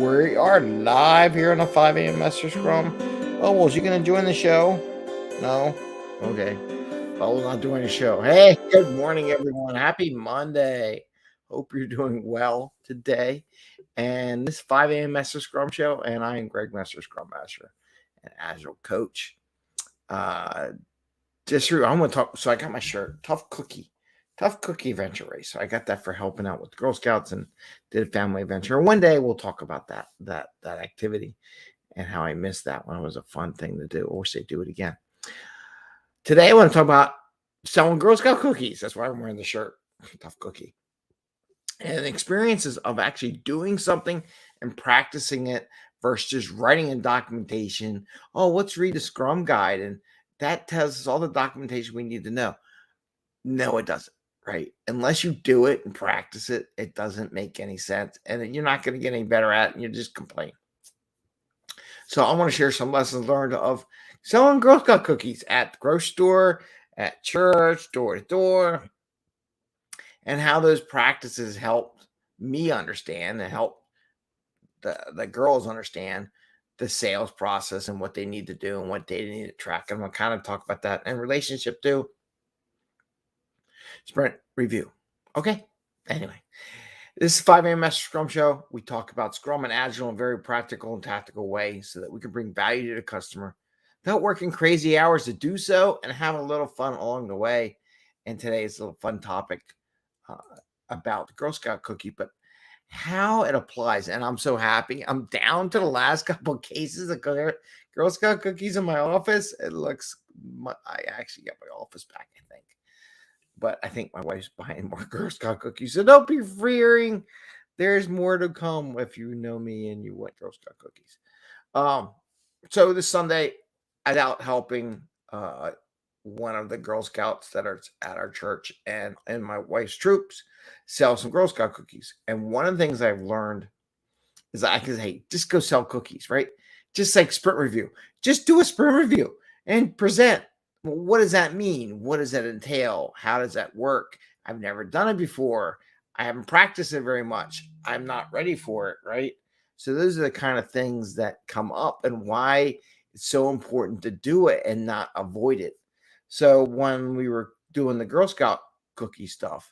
We are live here on the 5 a.m. Mester Scrum. Oh, was you going to join the show? No? Okay. Bubbles not doing the show. Hey, good morning, everyone. Happy Monday. Hope you're doing well today. And this 5 a.m. Mester Scrum show, and I am Greg Mester, Scrum Master and Agile Coach. I'm going to talk. So I got my shirt, Tough Cookie Adventure Race. So I got that for helping out with the Girl Scouts and did a family adventure. One day we'll talk about that activity and how I missed that one. It was a fun thing to do, or say do it again. Today I want to talk about selling Girl Scout cookies. That's why I'm wearing the shirt, Tough Cookie. And experiences of actually doing something and practicing it versus just writing in documentation. Oh, let's read the Scrum guide, and that tells us all the documentation we need to know. No, it doesn't. Right? Unless you do it and practice it, it doesn't make any sense. And you're not going to get any better at it, and you just complain. So I want to share some lessons learned of selling Girl Scout cookies at the grocery store, at church, door to door, and how those practices helped me understand and help the girls understand the sales process and what they need to do and what data they need to track. And I'm going to kind of talk about that in relationship to sprint review. Okay. Anyway, this is 5 a.m. Mester Scrum Show. We talk about Scrum and Agile in very practical and tactical way so that we can bring value to the customer without working crazy hours to do so and have a little fun along the way. And today's a little fun topic about the Girl Scout cookie, but how it applies. And I'm so happy. I'm down to the last couple of cases of Girl Scout cookies in my office. I actually got my office back, I think. But I think my wife's buying more Girl Scout cookies. So don't be fearing. There's more to come if you know me and you want Girl Scout cookies. So this Sunday, I was out helping one of the Girl Scouts that are at our church and my wife's troops sell some Girl Scout cookies. And one of the things I've learned is I can say, hey, just go sell cookies, right? Just like sprint review. Just do a sprint review and present. Well, what does that mean? What does that entail? How does that work? I've never done it before. I haven't practiced it very much. I'm not ready for it, right? So those are the kind of things that come up and why it's so important to do it and not avoid it. So when we were doing the Girl Scout cookie stuff,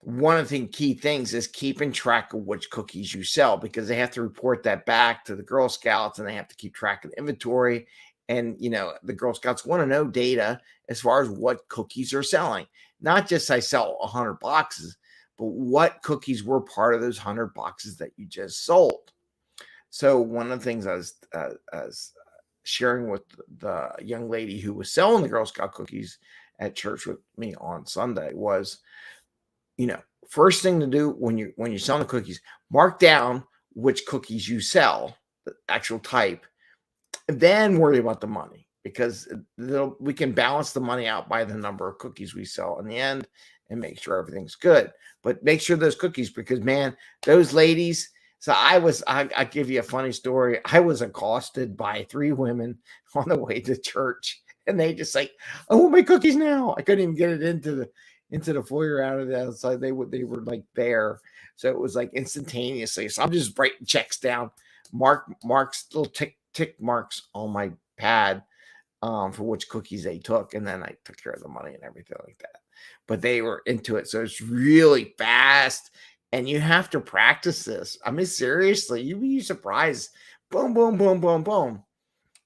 one of the key things is keeping track of which cookies you sell because they have to report that back to the Girl Scouts and they have to keep track of the inventory. And, the Girl Scouts want to know data as far as what cookies are selling. Not just I sell 100 boxes, but what cookies were part of those 100 boxes that you just sold. So one of the things I was sharing with the young lady who was selling the Girl Scout cookies at church with me on Sunday was, first thing to do when you're selling the cookies, mark down which cookies you sell, the actual type, then worry about the money because we can balance the money out by the number of cookies we sell in the end and make sure everything's good. But make sure those cookies, because man, those ladies. So I give you a funny story. I was accosted by 3 women on the way to church, and they just like, "I want my cookies now." I couldn't even get it into the foyer out of the outside. They were like there, so it was like instantaneously. So I'm just writing checks down, marks, little tick marks on my pad for which cookies they took, and then I took care of the money and everything like that. But they were into it, so it's really fast. And you have to practice this. I mean, seriously, you'd be surprised. Boom, boom, boom, boom, boom.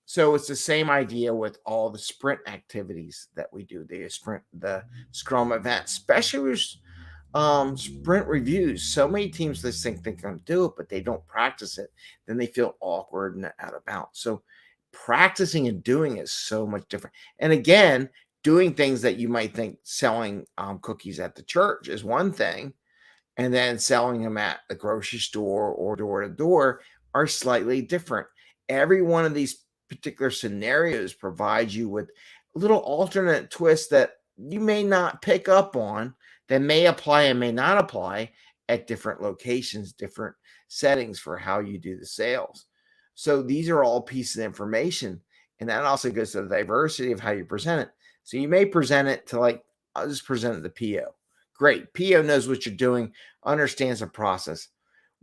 So it's the same idea with all the sprint activities that we do. The Scrum event, especially with sprint reviews. So many teams just think they can do it, but they don't practice it. Then they feel awkward and out of bounds. So practicing and doing is so much different. And again, doing things that you might think selling cookies at the church is one thing, and then selling them at the grocery store or door to door are slightly different. Every one of these particular scenarios provides you with a little alternate twist that you may not pick up on, that may apply and may not apply at different locations, different settings for how you do the sales. So these are all pieces of information. And that also goes to the diversity of how you present it. So you may present it to I'll just present it to PO. Great. PO knows what you're doing, understands the process.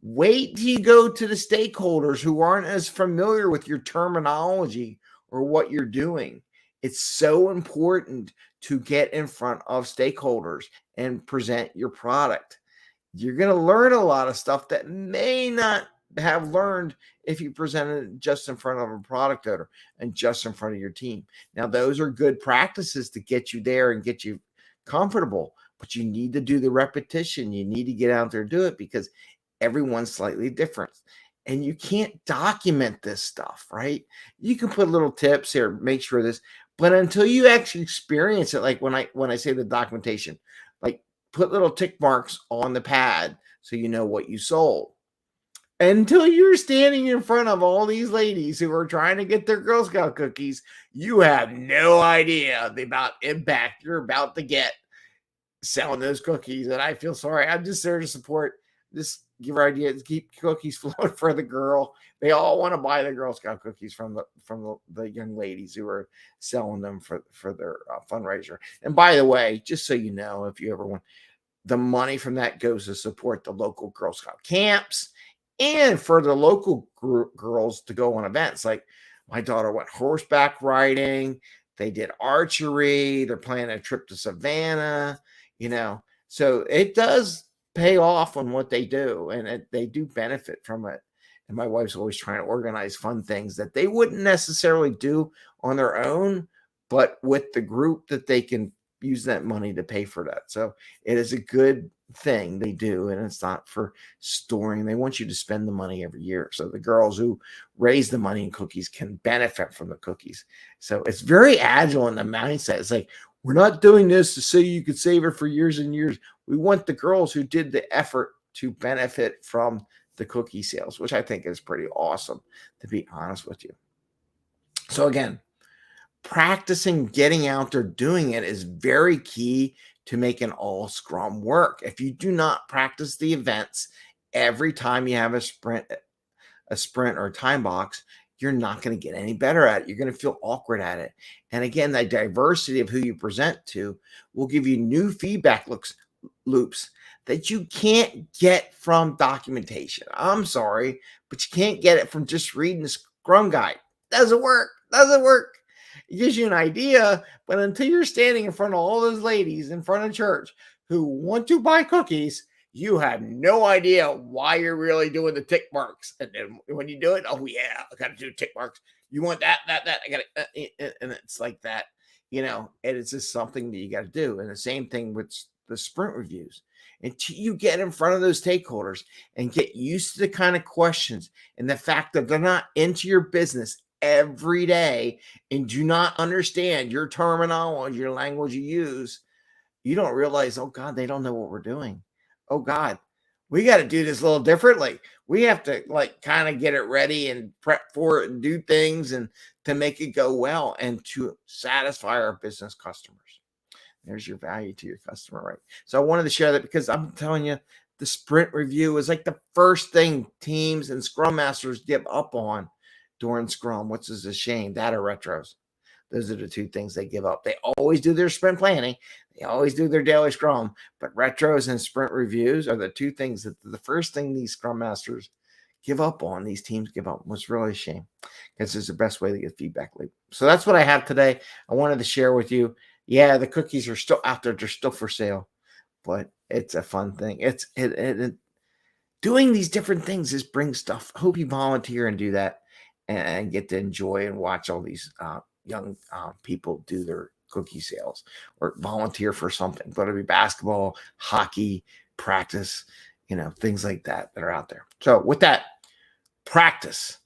Wait till you go to the stakeholders who aren't as familiar with your terminology or what you're doing. It's so important to get in front of stakeholders and present your product. You're going to learn a lot of stuff that may not have learned if you presented it just in front of a product owner and just in front of your team. Now, those are good practices to get you there and get you comfortable, but you need to do the repetition. You need to get out there and do it because everyone's slightly different. And you can't document this stuff, right? You can put little tips here, make sure this, but until you actually experience it, like when I say the documentation, like put little tick marks on the pad so you know what you sold. Until you're standing in front of all these ladies who are trying to get their Girl Scout cookies, you have no idea the about impact you're about to get selling those cookies. And I feel sorry. I'm just there to support. Just give her ideas, keep cookies flowing for the girl. They all want to buy the Girl Scout cookies from the young ladies who are selling them for their fundraiser. And by the way, just so you know, if you ever want, the money from that goes to support the local Girl Scout camps and for the local girls to go on events. Like my daughter went horseback riding, they did archery, they're planning a trip to Savannah, so it does pay off on what they do, and they do benefit from it. And my wife's always trying to organize fun things that they wouldn't necessarily do on their own, but with the group that they can use that money to pay for that. So it is a good thing they do, and it's not for storing. They want you to spend the money every year. So the girls who raise the money in cookies can benefit from the cookies. So it's very agile in the mindset. It's like, we're not doing this to say you could save it for years and years. We want the girls who did the effort to benefit from the cookie sales, which I think is pretty awesome, to be honest with you. So again, practicing getting out there doing it is very key to making all Scrum work. If you do not practice the events every time you have a sprint or a time box, you're not going to get any better at it. You're going to feel awkward at it. And again, the diversity of who you present to will give you new feedback loops that you can't get from documentation. I'm sorry, but you can't get it from just reading the Scrum guide. Doesn't work. It gives you an idea, but until you're standing in front of all those ladies in front of church who want to buy cookies, you have no idea why you're really doing the tick marks. And then when you do it, oh yeah, I got to do tick marks. You want that, I got to, and it's like that, and it's just something that you got to do. And the same thing with the sprint reviews. Until you get in front of those stakeholders and get used to the kind of questions and the fact that they're not into your business every day and do not understand your terminology, your language you use, you don't realize, oh God, they don't know what we're doing. Oh God, we got to do this a little differently. We have to kind of get it ready and prep for it and do things and to make it go well and to satisfy our business customers. There's your value to your customer, right? So I wanted to share that because I'm telling you, the sprint review is like the first thing teams and Scrum Masters give up on during Scrum, which is a shame. That or retros. Those are the two things they give up. They always do their sprint planning. They always do their daily Scrum, but retros and sprint reviews are the two things that the first thing these Scrum Masters give up on, these teams give up. It's really a shame because it's the best way to get feedback loop. So that's what I have today. I wanted to share with you. Yeah, the cookies are still out there. They're still for sale, but it's a fun thing. Doing these different things is bring stuff. I hope you volunteer and do that and get to enjoy and watch all these young people do their cookie sales or volunteer for something, whether it be basketball, hockey, practice, things like that are out there. So with that, practice.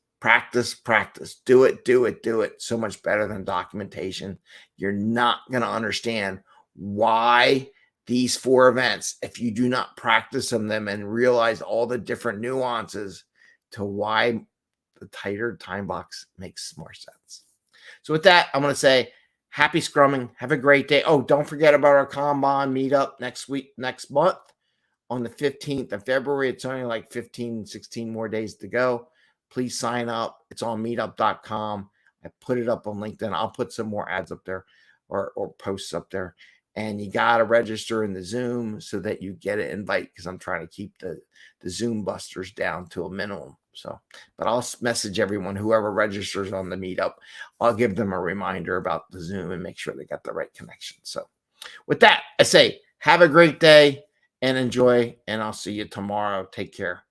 Do it. So much better than documentation. You're not going to understand why these 4 events, if you do not practice them and realize all the different nuances to why the tighter time box makes more sense. So with that, I'm going to say happy Scrumming. Have a great day. Oh, don't forget about our Kanban meetup next month on the 15th of February. It's only like 15, 16 more days to go. Please sign up. It's on meetup.com. I put it up on LinkedIn. I'll put some more ads up there or posts up there. and you got to register in the Zoom so that you get an invite, because I'm trying to keep the Zoom busters down to a minimum. So, but I'll message everyone, whoever registers on the meetup, I'll give them a reminder about the Zoom and make sure they got the right connection. So with that, I say, have a great day and enjoy, and I'll see you tomorrow. Take care.